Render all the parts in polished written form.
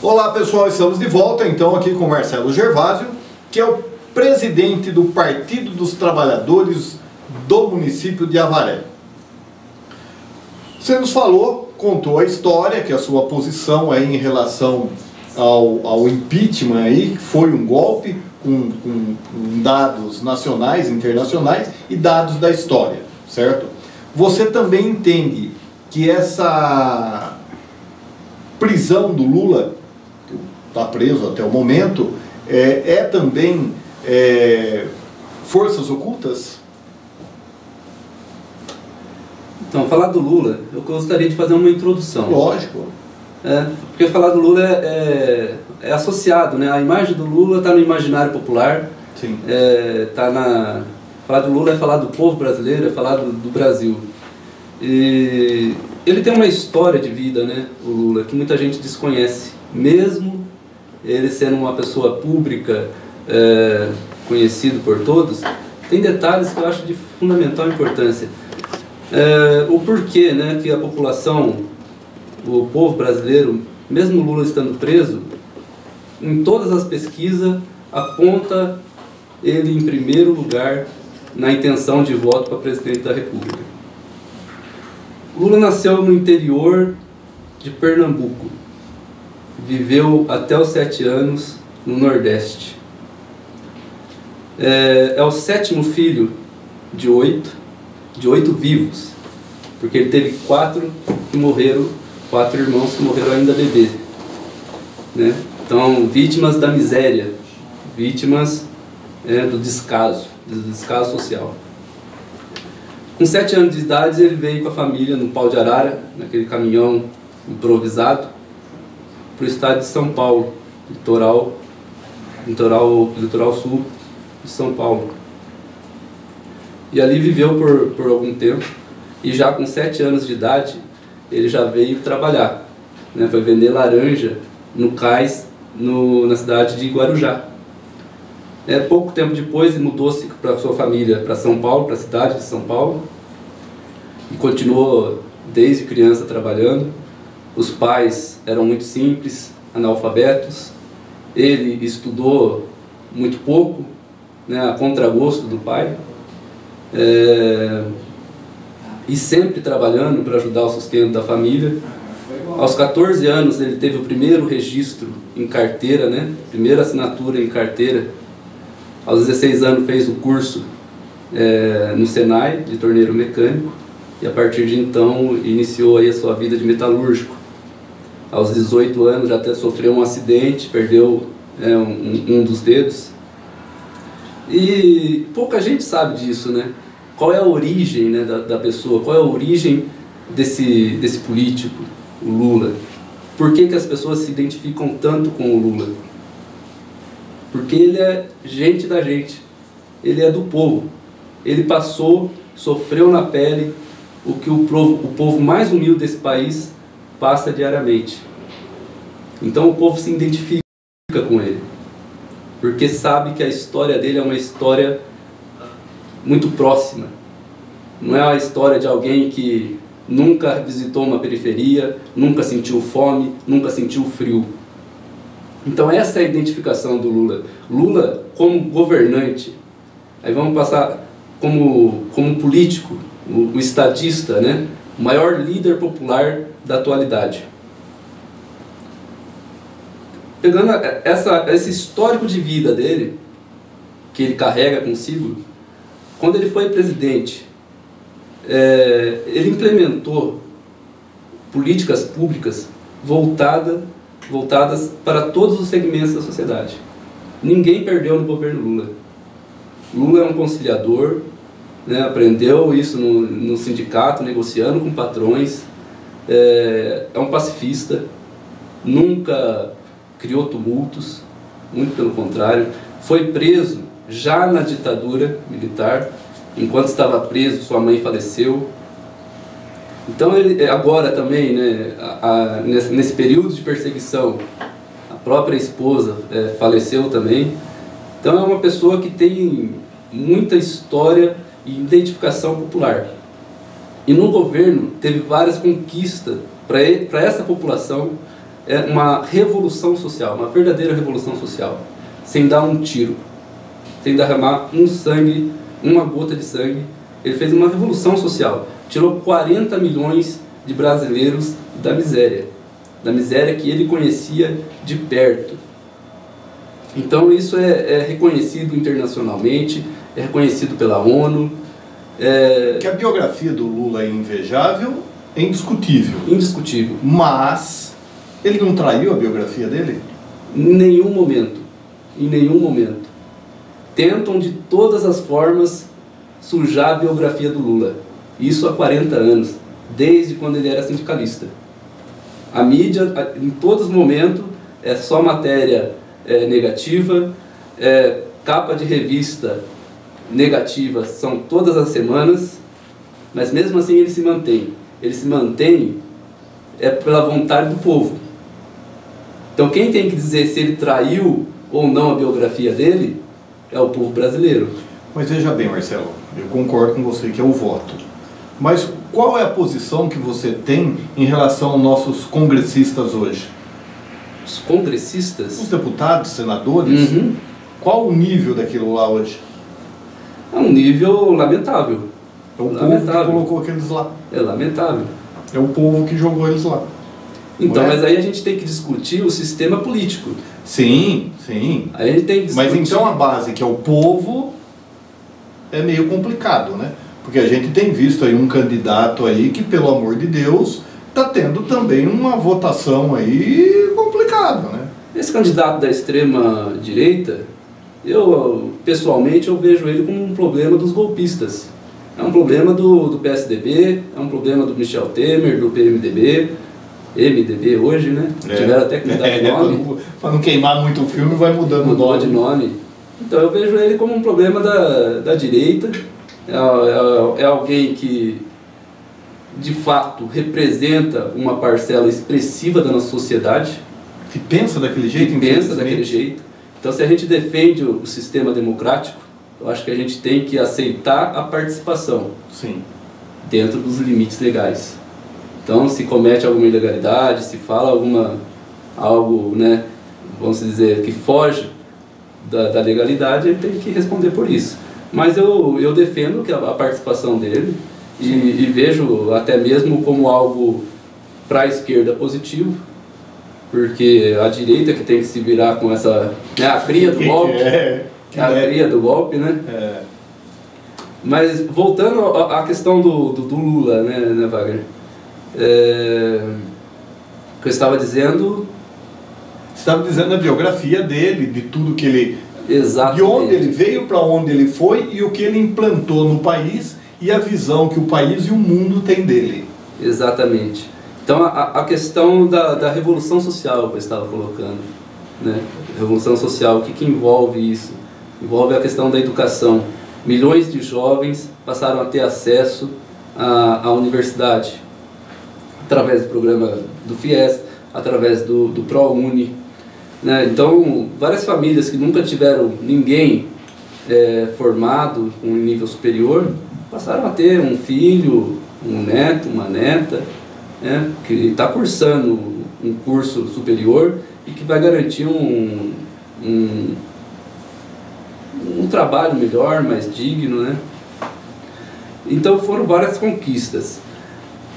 Olá pessoal, estamos de volta então aqui com Marcelo Gervásio, que é o presidente do Partido dos Trabalhadores do município de Avaré. Você nos falou, contou a história, que a sua posição aí em relação ao impeachment aí, que foi um golpe com dados nacionais, internacionais e dados da história, certo? Você também entende que essa prisão do Lula, que está preso até o momento, é também forças ocultas? Então, falar do Lula, eu gostaria de fazer uma introdução. Lógico. Porque falar do Lula é associado, né? A imagem do Lula está no imaginário popular. Sim. Falar do Lula é falar do povo brasileiro, é falar do Brasil. E ele tem uma história de vida, né, o Lula, que muita gente desconhece. Mesmo ele sendo uma pessoa pública, conhecido por todos, tem detalhes que eu acho de fundamental importância. O porquê, né, que a população, o povo brasileiro, mesmo Lula estando preso, em todas as pesquisas aponta ele em primeiro lugar na intenção de voto para presidente da República. Lula nasceu no interior de Pernambuco, viveu até os 7 anos no Nordeste. É o 7º filho de 8 vivos, porque ele teve 4 que morreram, 4 irmãos que morreram ainda bebê, né? Então, vítimas da miséria, vítimas do descaso social. Com 7 anos de idade, ele veio com a família no pau de arara, naquele caminhão improvisado, para o estado de São Paulo, litoral sul de São Paulo. E ali viveu por algum tempo, e já com 7 anos de idade, ele já veio trabalhar, né? Foi vender laranja no cais, na cidade de Guarujá. Pouco tempo depois, ele mudou-se para sua família para São Paulo, para a cidade de São Paulo, e continuou desde criança trabalhando. Os pais eram muito simples, analfabetos. Ele estudou muito pouco, né, a contragosto do pai, e sempre trabalhando para ajudar o sustento da família. Aos 14 anos ele teve o primeiro registro em carteira, né, primeira assinatura em carteira. Aos 16 anos fez o curso no Senai de torneiro mecânico, e a partir de então iniciou aí a sua vida de metalúrgico. Aos 18 anos já até sofreu um acidente, perdeu um dos dedos. E pouca gente sabe disso, né? Qual é a origem, né, da pessoa, qual é a origem desse político, o Lula? Por que as pessoas se identificam tanto com o Lula? Porque ele é gente da gente, ele é do povo. Ele sofreu na pele o que o povo mais humilde desse país passa diariamente. Então o povo se identifica com ele, porque sabe que a história dele é uma história muito próxima. Não é a história de alguém que nunca visitou uma periferia, nunca sentiu fome, nunca sentiu frio. Então essa é a identificação do Lula. Lula como governante, aí vamos passar como político, o estadista, né? O maior líder popular da atualidade. Pegando esse histórico de vida dele, que ele carrega consigo, quando ele foi presidente, ele implementou políticas públicas voltadas para todos os segmentos da sociedade. Ninguém perdeu no governo Lula. Lula é um conciliador, né? Aprendeu isso no sindicato, negociando com patrões, é um pacifista, nunca criou tumultos, muito pelo contrário. Foi preso já na ditadura militar. Enquanto estava preso, sua mãe faleceu. Então ele agora também, né, nesse período de perseguição, a própria esposa faleceu também. Então é uma pessoa que tem muita história e identificação popular. E no governo teve várias conquistas para essa população, é uma revolução social, uma verdadeira revolução social, sem dar um tiro, sem derramar um sangue, uma gota de sangue. Ele fez uma revolução social, tirou 40 milhões de brasileiros da miséria que ele conhecia de perto. Então isso é reconhecido internacionalmente, é reconhecido pela ONU. Que a biografia do Lula é invejável, é indiscutível. Indiscutível. Mas ele não traiu a biografia dele? Em nenhum momento. Em nenhum momento. Tentam de todas as formas sujar a biografia do Lula. Isso há 40 anos, desde quando ele era sindicalista. A mídia, em todos os momentos, é só matéria negativa, capa de revista negativa são todas as semanas, mas mesmo assim ele se mantém. Ele se mantém pela vontade do povo. Então quem tem que dizer se ele traiu ou não a biografia dele é o povo brasileiro. Mas veja bem, Marcelo, eu concordo com você que é o voto. Mas qual é a posição que você tem em relação aos nossos congressistas hoje? Os congressistas? Os deputados, senadores? Uhum. Qual o nível daquilo lá hoje? É um nível lamentável. É o povo que colocou aqueles lá. É lamentável. É o povo que jogou eles lá. Então, mas aí a gente tem que discutir o sistema político. Sim, sim. Aí a gente tem que discutir... Mas então a base, que é o povo, é meio complicado, né? Porque a gente tem visto aí um candidato aí que, pelo amor de Deus, está tendo também uma votação aí complicada, né? Esse candidato da extrema direita, pessoalmente eu vejo ele como um problema dos golpistas. É um problema do PSDB, é um problema do Michel Temer, do PMDB, MDB hoje, né? Tiveram até que mudar de nome. Para não queimar muito o filme, vai mudando o nome. De nome. Então eu vejo ele como um problema da direita. É alguém que, de fato, representa uma parcela expressiva da nossa sociedade. Que pensa daquele jeito, que pensa daquele jeito. Então, se a gente defende o sistema democrático, eu acho que a gente tem que aceitar a participação. Sim. Dentro dos limites legais. Então, se comete alguma ilegalidade, se fala algo, né, vamos dizer, que foge da legalidade, ele tem que responder por isso. Mas eu defendo que a participação dele e vejo até mesmo como algo para a esquerda positivo, porque a direita que tem que se virar com essa, né, a cria do golpe, cria do golpe, né? Mas voltando à questão do Lula, né, Wagner? Que eu estava dizendo... Você estava dizendo a biografia dele, de tudo que ele... Exatamente. De onde ele veio, para onde ele foi e o que ele implantou no país e a visão que o país e o mundo têm dele. Exatamente. Então a questão da revolução social que eu estava colocando, né? Revolução social, o que envolve isso? Envolve a questão da educação. Milhões de jovens passaram a ter acesso à universidade através do programa do FIES, através do ProUni, né? Então, várias famílias que nunca tiveram ninguém formado com um nível superior passaram a ter um filho, um neto, uma neta, né, que está cursando um curso superior e que vai garantir um trabalho melhor, mais digno, né? Então foram várias conquistas.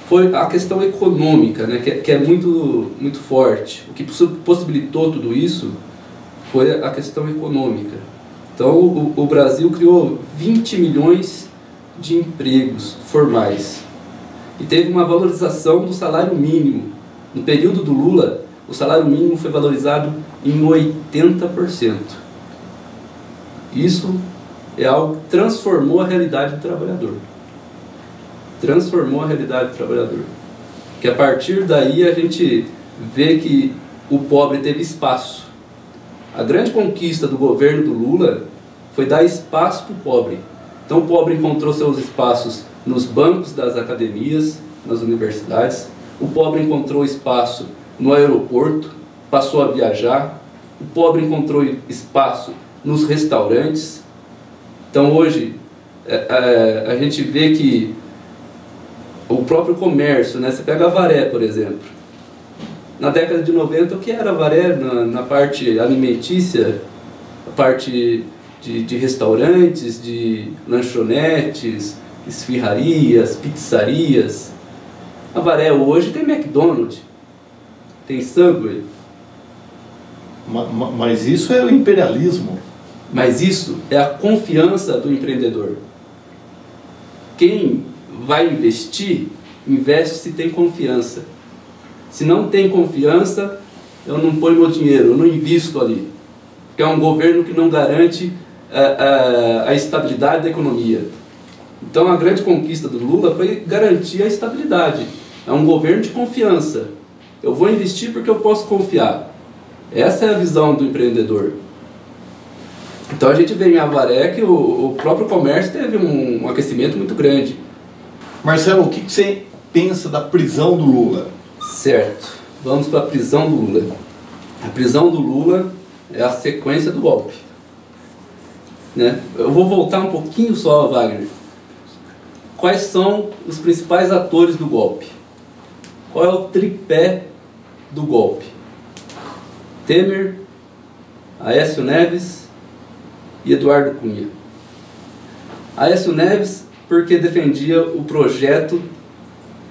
Foi a questão econômica, né, que é muito, muito forte. O que possibilitou tudo isso foi a questão econômica. Então o Brasil criou 20 milhões de empregos formais e teve uma valorização do salário mínimo. No período do Lula, o salário mínimo foi valorizado em 80%. Isso é algo que transformou a realidade do trabalhador. Transformou a realidade do trabalhador. Que a partir daí a gente vê que o pobre teve espaço. A grande conquista do governo do Lula foi dar espaço para o pobre. Então o pobre encontrou seus espaços nos bancos das academias, nas universidades. O pobre encontrou espaço no aeroporto, passou a viajar. O pobre encontrou espaço nos restaurantes. Então hoje a gente vê que o próprio comércio, né? Você pega a Avaré, por exemplo. Na década de 90, o que era Avaré na parte alimentícia, a parte de restaurantes, de lanchonetes, esfirrarias, pizzarias. Avaré hoje tem McDonald's, tem Subway. Mas isso é o imperialismo. Mas isso é a confiança do empreendedor. Quem vai investir, investe se tem confiança. Se não tem confiança, eu não ponho meu dinheiro, eu não invisto ali. Porque é um governo que não garante a estabilidade da economia. Então a grande conquista do Lula foi garantir a estabilidade. É um governo de confiança. Eu vou investir porque eu posso confiar. Essa é a visão do empreendedor. Então a gente vê em Avaré que o próprio comércio teve um aquecimento muito grande. Marcelo, o que você pensa da prisão do Lula? Certo, vamos para a prisão do Lula. A prisão do Lula é a sequência do golpe, né? Eu vou voltar um pouquinho só, Wagner. Quais são os principais atores do golpe? Qual é o tripé do golpe? Temer, Aécio Neves e Eduardo Cunha. Aécio Neves porque defendia o projeto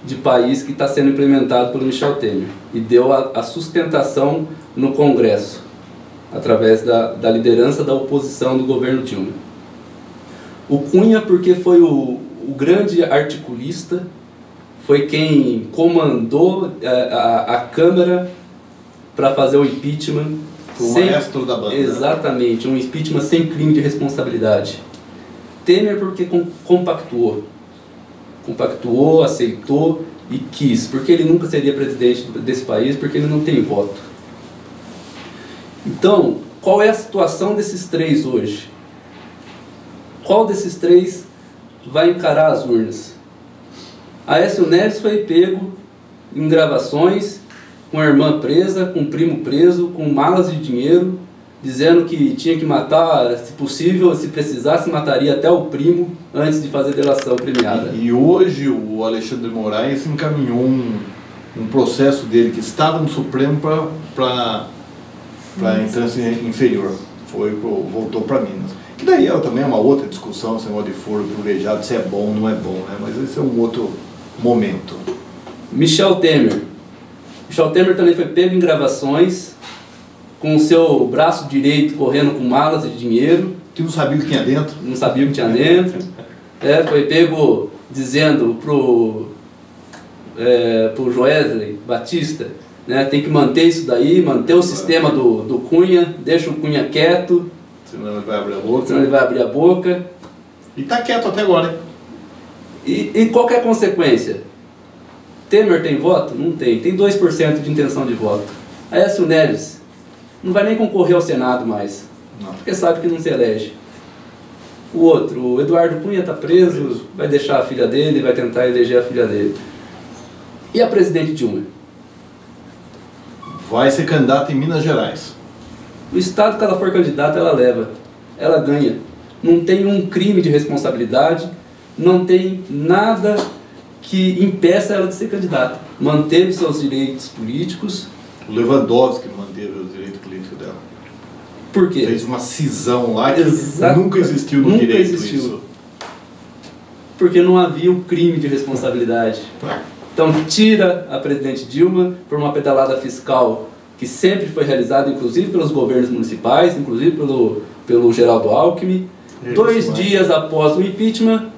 de país que está sendo implementado pelo Michel Temer e deu a sustentação no Congresso, através da liderança da oposição do governo Dilma. O Cunha porque foi o grande articulista, foi quem comandou a Câmara para fazer o impeachment. O maestro da banda. Exatamente, um impeachment sem crime de responsabilidade. Temer porque compactuou, aceitou e quis, porque ele nunca seria presidente desse país, porque ele não tem voto. Então, qual é a situação desses três hoje? Qual desses três vai encarar as urnas? Aécio Neves foi pego em gravações, com a irmã presa, com o primo preso, com malas de dinheiro, dizendo que tinha que matar, se possível, se precisasse, mataria até o primo antes de fazer delação premiada. E hoje o Alexandre de Moraes encaminhou um processo dele que estava no Supremo para a instância inferior. Voltou para Minas. Que daí também é uma outra discussão, esse negócio de foro privilegiado, se é bom ou não é bom, né? Mas esse é um outro momento. Michel Temer. Michel Temer também foi pego em gravações, com o seu braço direito correndo com malas de dinheiro. Que não sabia o que tinha dentro. Não sabia o que tinha dentro. Foi pego dizendo pro Joesley Batista, né, tem que manter isso daí, manter o sistema do Cunha, deixa o Cunha quieto. Senão ele vai abrir a boca. Senão ele vai abrir a boca. E está quieto até agora. E qual que é a consequência? Temer tem voto? Não tem. Tem 2% de intenção de voto. Aécio Neves não vai nem concorrer ao Senado mais. Não. Porque sabe que não se elege. O outro, o Eduardo Cunha está preso, vai deixar a filha dele, vai tentar eleger a filha dele. E a presidente Dilma? Vai ser candidata em Minas Gerais. O estado que ela for candidata, ela leva. Ela ganha. Não tem um crime de responsabilidade, não tem nada que impeça ela de ser candidata. Manteve seus direitos políticos. O Lewandowski manteve os direitos políticos dela. Por quê? Fez uma cisão lá que nunca existiu no direito. Nunca existiu. Isso. Porque não havia um crime de responsabilidade. Então tira a presidente Dilma por uma pedalada fiscal que sempre foi realizada, inclusive pelos governos municipais, inclusive pelo Geraldo Alckmin. 2 dias após o impeachment,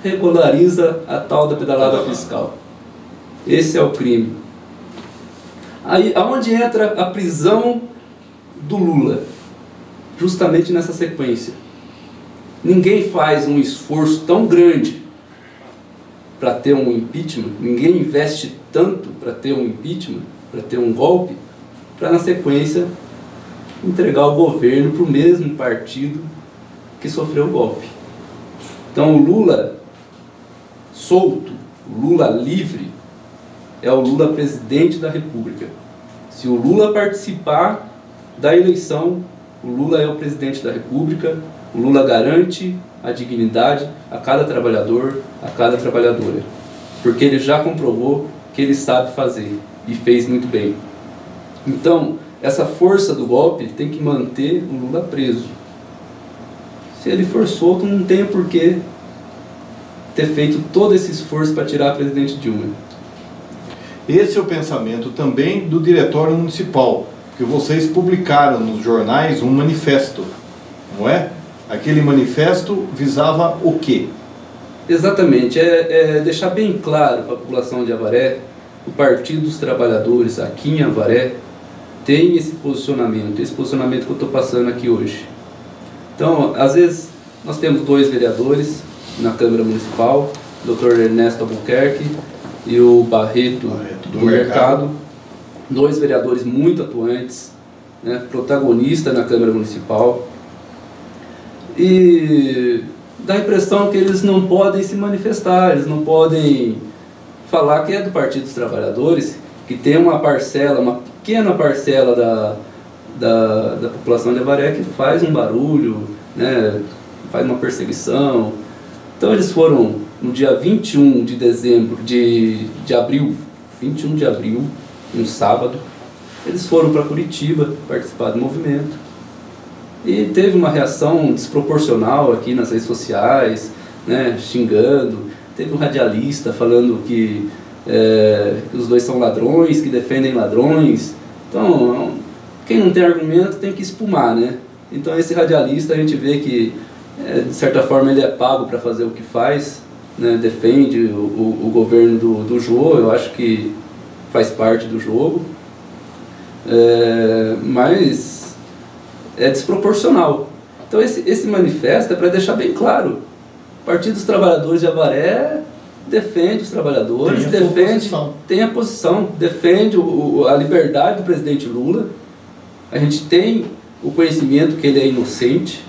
regulariza a tal da pedalada fiscal. Esse é o crime. Aí, aonde entra a prisão do Lula? Justamente nessa sequência. Ninguém faz um esforço tão grande para ter um impeachment, ninguém investe tanto para ter um impeachment, para ter um golpe, para na sequência entregar o governo para o mesmo partido que sofreu o golpe. Então o Lula solto, o Lula livre, é o Lula presidente da República. Se o Lula participar da eleição, o Lula é o presidente da República, o Lula garante a dignidade a cada trabalhador, a cada trabalhadora. Porque ele já comprovou que ele sabe fazer e fez muito bem. Então, essa força do golpe tem que manter o Lula preso. Se ele for solto, não tem por que ter feito todo esse esforço para tirar a presidente Dilma. Esse é o pensamento também do Diretório Municipal, que vocês publicaram nos jornais um manifesto, não é? Aquele manifesto visava o quê? Exatamente, é deixar bem claro para a população de Avaré, o Partido dos Trabalhadores aqui em Avaré tem esse posicionamento que eu estou passando aqui hoje. Então, às vezes, nós temos 2 vereadores na Câmara Municipal, o Dr. Ernesto Albuquerque e o Barreto do Mercado, 2 vereadores muito atuantes, né, protagonistas na Câmara Municipal, e dá a impressão que eles não podem se manifestar, eles não podem falar que é do Partido dos Trabalhadores, que tem uma parcela, uma pequena parcela da população de Avaré que faz um barulho, né, faz uma perseguição. Então eles foram no dia 21 de abril, 21 de abril, um sábado, eles foram para Curitiba participar do movimento. E teve uma reação desproporcional aqui nas redes sociais, né, xingando. Teve um radialista falando que os 2 são ladrões, que defendem ladrões. Então, quem não tem argumento tem que espumar, né? Então esse radialista, a gente vê que, de certa forma, ele é pago para fazer o que faz, né? Defende o governo do Jô, eu acho que faz parte do jogo. Mas é desproporcional. Então esse manifesto é para deixar bem claro: o Partido dos Trabalhadores de Avaré defende os trabalhadores, tem a posição, defende a liberdade do presidente Lula. A gente tem o conhecimento que ele é inocente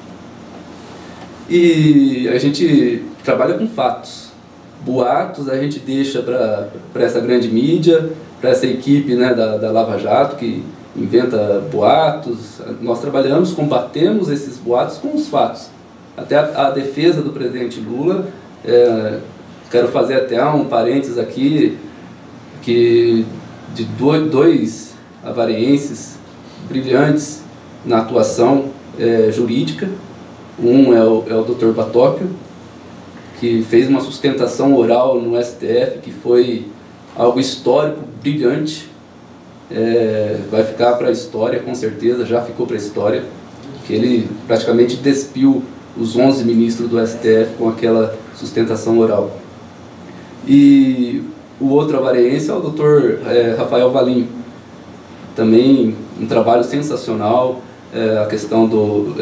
e a gente trabalha com fatos. Boatos a gente deixa para essa grande mídia, para essa equipe, né, da Lava Jato, que inventa boatos. Nós trabalhamos, combatemos esses boatos com os fatos. Até a defesa do presidente Lula, quero fazer até um parênteses aqui, que de 2 avareenses brilhantes na atuação jurídica. Um é o Dr. Batóquio, que fez uma sustentação oral no STF, que foi algo histórico, brilhante. Vai ficar para a história, com certeza, já ficou para a história, que ele praticamente despiu os 11 ministros do STF com aquela sustentação oral. E o outro avareense é o Dr. Rafael Valim, também um trabalho sensacional, a questão do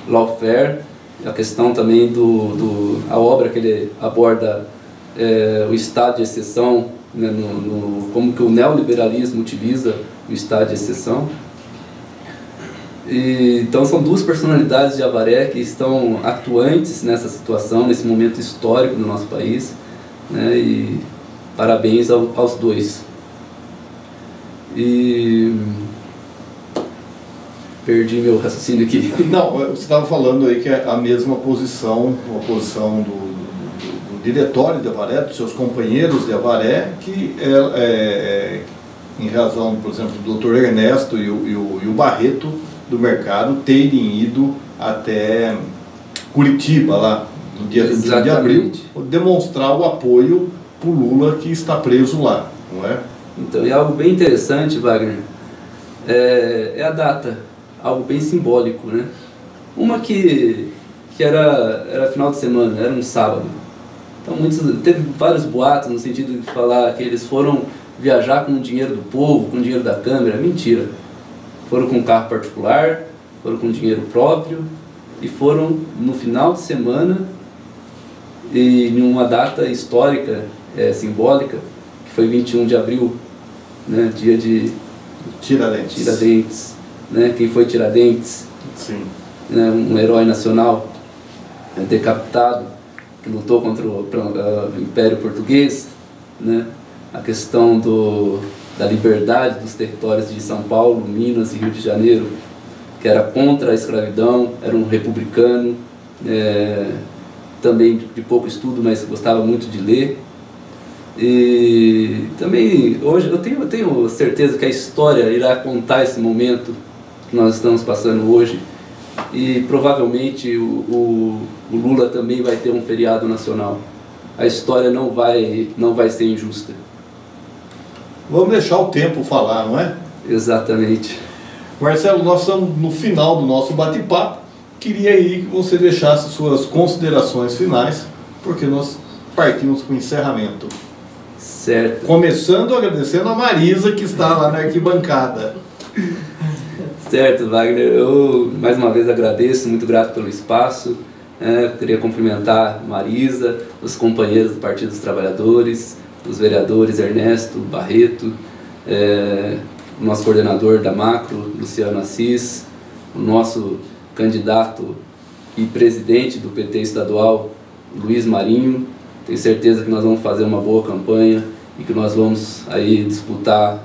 lawfare, a questão também a obra que ele aborda, o estado de exceção, né, como que o neoliberalismo utiliza o estado de exceção. Então são 2 personalidades de Avaré que estão atuantes nessa situação, nesse momento histórico do nosso país, né, e parabéns aos 2. E perdi meu raciocínio aqui. Não, você estava falando aí que é a mesma posição, a posição do diretório de Avaré, dos seus companheiros de Avaré, que em razão, por exemplo, do Dr. Ernesto e o Barreto do Mercado terem ido até Curitiba, lá no dia 21 de abril, demonstrar o apoio para o Lula, que está preso lá, não é? Então, é algo bem interessante, Wagner, é a data, algo bem simbólico, né? Uma que era final de semana, era um sábado. Então teve vários boatos no sentido de falar que eles foram viajar com o dinheiro do povo, com o dinheiro da Câmara. Mentira. Foram com carro particular, foram com dinheiro próprio e foram no final de semana e em uma data histórica, simbólica, que foi 21 de abril, né, dia de Tiradentes, né? Quem foi Tiradentes? Sim. Né, um herói nacional, decapitado, que lutou contra o Império Português, né? A questão da liberdade dos territórios de São Paulo, Minas e Rio de Janeiro, que era contra a escravidão, era um republicano, também de pouco estudo, mas gostava muito de ler. E também hoje eu tenho certeza que a história irá contar esse momento que nós estamos passando hoje, e provavelmente o Lula também vai ter um feriado nacional. A história não vai ser injusta. Vamos deixar o tempo falar, não é? Exatamente. Marcelo, nós estamos no final do nosso bate-papo. Queria aí que você deixasse suas considerações finais, porque nós partimos para o encerramento. Certo. Começando agradecendo a Marisa, que está lá na arquibancada. Certo, Wagner. Eu mais uma vez agradeço, muito grato pelo espaço. Queria cumprimentar Marisa, os companheiros do Partido dos Trabalhadores, os vereadores Ernesto Barreto, o nosso coordenador da Macro, Luciano Assis, o nosso candidato e presidente do PT estadual, Luiz Marinho. Tenho certeza que nós vamos fazer uma boa campanha e que nós vamos aí disputar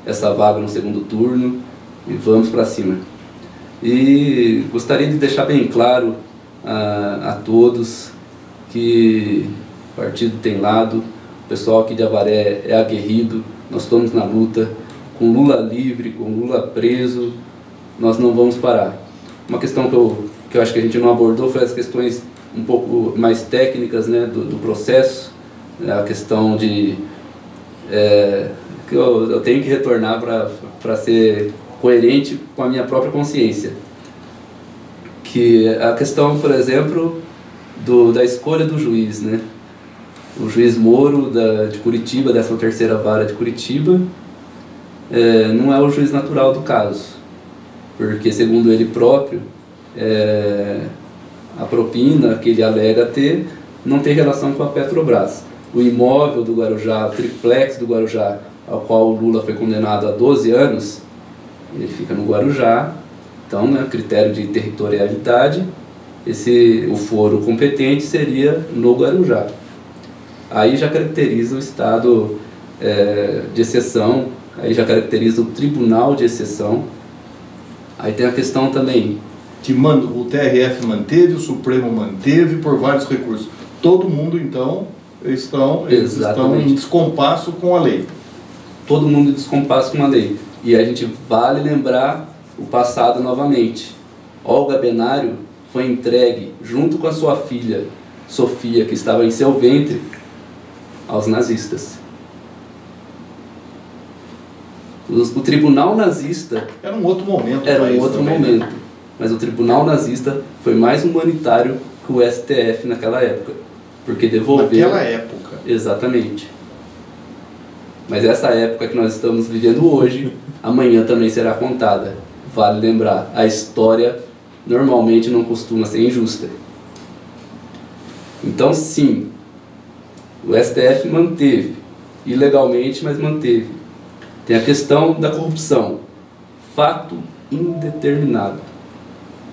essa vaga no segundo turno, e vamos para cima. E gostaria de deixar bem claro a todos que o partido tem lado, o pessoal aqui de Avaré é aguerrido, nós estamos na luta, com Lula livre, com Lula preso, nós não vamos parar. Uma questão que eu acho que a gente não abordou foi as questões um pouco mais técnicas, né, do processo, a questão de que eu tenho que retornar para ser coerente com a minha própria consciência, que a questão, por exemplo, da escolha do juiz, né? O juiz Moro de Curitiba, 13ª Vara de Curitiba, não é o juiz natural do caso, porque segundo ele próprio, a propina que ele alega ter não tem relação com a Petrobras. O imóvel do Guarujá, o triplex do Guarujá, ao qual o Lula foi condenado a 12 anos, ele fica no Guarujá. Então, né, critério de territorialidade, o foro competente seria no Guarujá. Aí já caracteriza o estado de exceção, aí já caracteriza o tribunal de exceção. Aí tem a questão também Que o TRF manteve, o Supremo manteve por vários recursos. Todo mundo, então, eles estão em descompasso com a lei. Todo mundo em descompasso com a lei. E a gente vale lembrar o passado novamente. Olga Benário foi entregue, junto com a sua filha, Sofia, que estava em seu ventre, aos nazistas. O tribunal nazista... Era um outro momento. Era um outro momento. Mas o tribunal nazista foi mais humanitário que o STF naquela época. Porque devolveu... Naquela época. Exatamente. Mas essa época que nós estamos vivendo hoje, amanhã também será contada. Vale lembrar, a história normalmente não costuma ser injusta. Então, sim, o STF manteve, ilegalmente, mas manteve. Tem a questão da corrupção, fato indeterminado.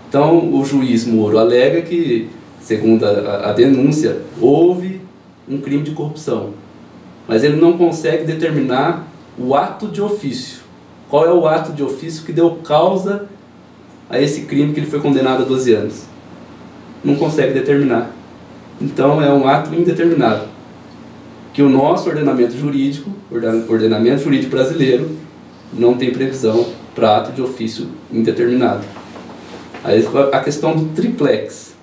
Então, o juiz Moro alega que, segundo a denúncia, houve um crime de corrupção, mas ele não consegue determinar o ato de ofício. Qual é o ato de ofício que deu causa a esse crime que ele foi condenado a 12 anos? Não consegue determinar. Então é um ato indeterminado, que o nosso ordenamento jurídico brasileiro, não tem previsão para ato de ofício indeterminado. Aí a questão do triplex.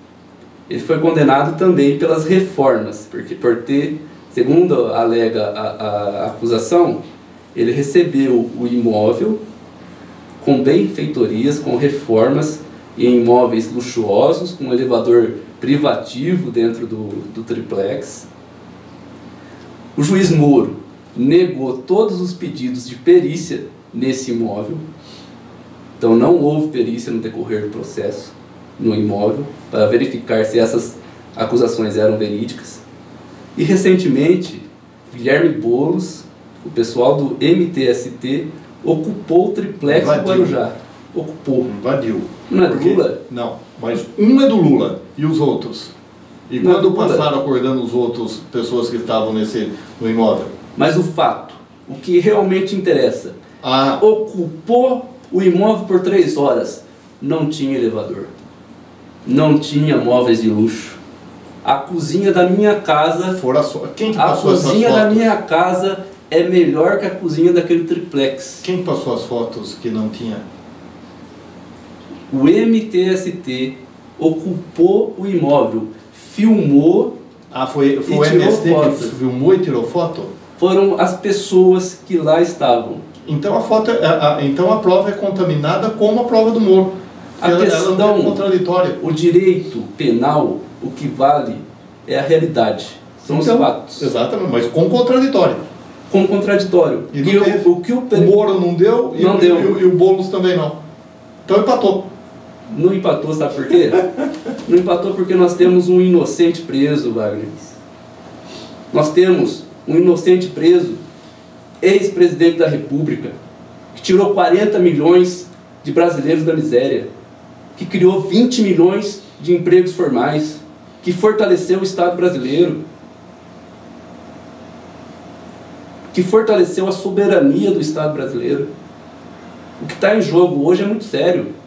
Ele foi condenado também pelas reformas, porque por ter, segundo alega a acusação, ele recebeu o imóvel com benfeitorias, com reformas em imóveis luxuosos, com um elevador privativo dentro do triplex. O juiz Moro negou todos os pedidos de perícia nesse imóvel. Então não houve perícia no decorrer do processo no imóvel para verificar se essas acusações eram verídicas. E recentemente, Guilherme Boulos, o pessoal do MTST, ocupou o triplex do Guarujá. Ocupou. Invadiu. Não é do Lula? Não, mas um é do Lula e os outros. E não quando passaram acordando os outros, pessoas que estavam no imóvel? Mas o fato, o que realmente interessa, ocupou o imóvel por 3 horas, não tinha elevador, não tinha móveis de luxo, A cozinha da minha casa... Quem que A passou essas cozinha fotos? da minha casa é melhor que a cozinha daquele triplex. Quem passou as fotos que não tinha? O MTST ocupou o imóvel, filmou... Foi o tirou MST foto. que filmou e tirou foto? Foram as pessoas que lá estavam. Então então a prova é contaminada como a prova do Moro. A questão, ela é contraditória. o direito penal, o que vale é a realidade, são os fatos. Exatamente, mas com contraditório. Com contraditório. E não teve. O Moro não deu, e o Boulos também não. Então empatou. Não empatou, sabe por quê? Não empatou porque nós temos um inocente preso, Wagner. Nós temos um inocente preso, ex-presidente da República, que tirou 40 milhões de brasileiros da miséria, que criou 20 milhões de empregos formais, que fortaleceu o Estado brasileiro, que fortaleceu a soberania do Estado brasileiro. O que está em jogo hoje é muito sério.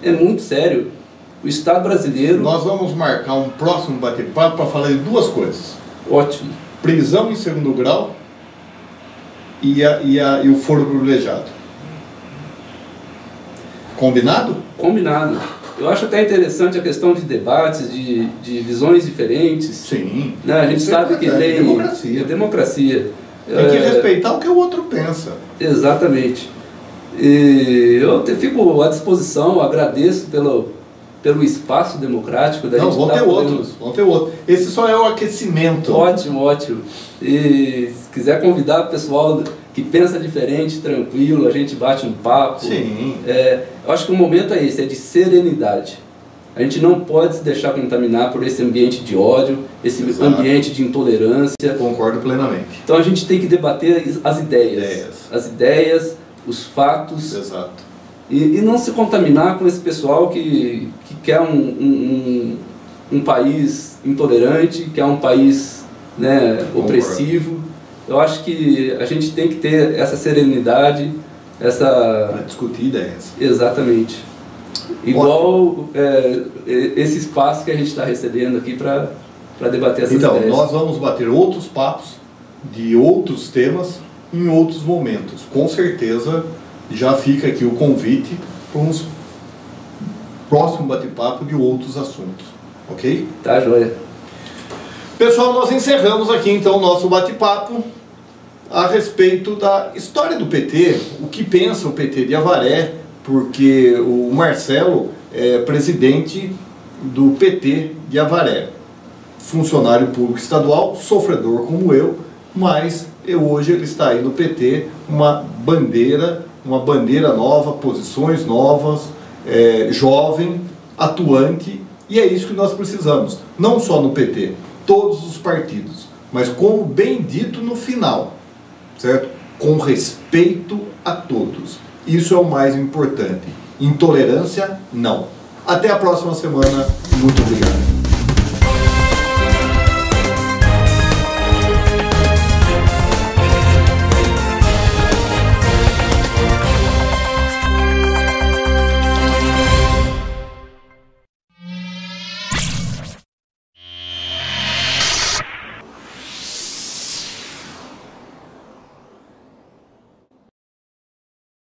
É muito sério. O Estado brasileiro... Nós vamos marcar um próximo bate-papo para falar de duas coisas. Ótimo. Prisão em segundo grau e o foro privilegiado. Combinado? Combinado. Eu acho até interessante a questão de debates, de visões diferentes. Sim. Né? A gente sabe que tem... democracia. É democracia. Tem que respeitar o que o outro pensa. Exatamente. E eu fico à disposição, agradeço pelo espaço democrático da gente. Vão ter outros. Esse só é o aquecimento. Ótimo, ótimo. E se quiser convidar o pessoal que pensa diferente, tranquilo, a gente bate um papo. Sim. Eu acho que o momento é esse, é de serenidade. A gente não pode se deixar contaminar por esse ambiente de ódio, esse ambiente de intolerância. Concordo plenamente. Então a gente tem que debater as ideias, os fatos. Exato. E não se contaminar com esse pessoal que quer um país intolerante, quer um país, né, opressivo. Eu acho que a gente tem que ter essa serenidade, para discutir ideias. Exatamente. Igual esse espaço que a gente está recebendo aqui para debater essas ideias. Então, nós vamos bater outros papos de outros temas em outros momentos. Com certeza, já fica aqui o convite para um próximo bate-papo de outros assuntos. Ok? Tá, joia. Pessoal, nós encerramos aqui então o nosso bate-papo a respeito da história do PT, o que pensa o PT de Avaré, porque o Marcelo é presidente do PT de Avaré, funcionário público estadual, sofredor como eu, mas hoje ele está aí no PT, uma bandeira nova, posições novas, jovem, atuante, e é isso que nós precisamos, não só no PT, todos os partidos, mas como bem dito no final, certo? Com respeito a todos. Isso é o mais importante. Intolerância, não. Até a próxima semana. Muito obrigado.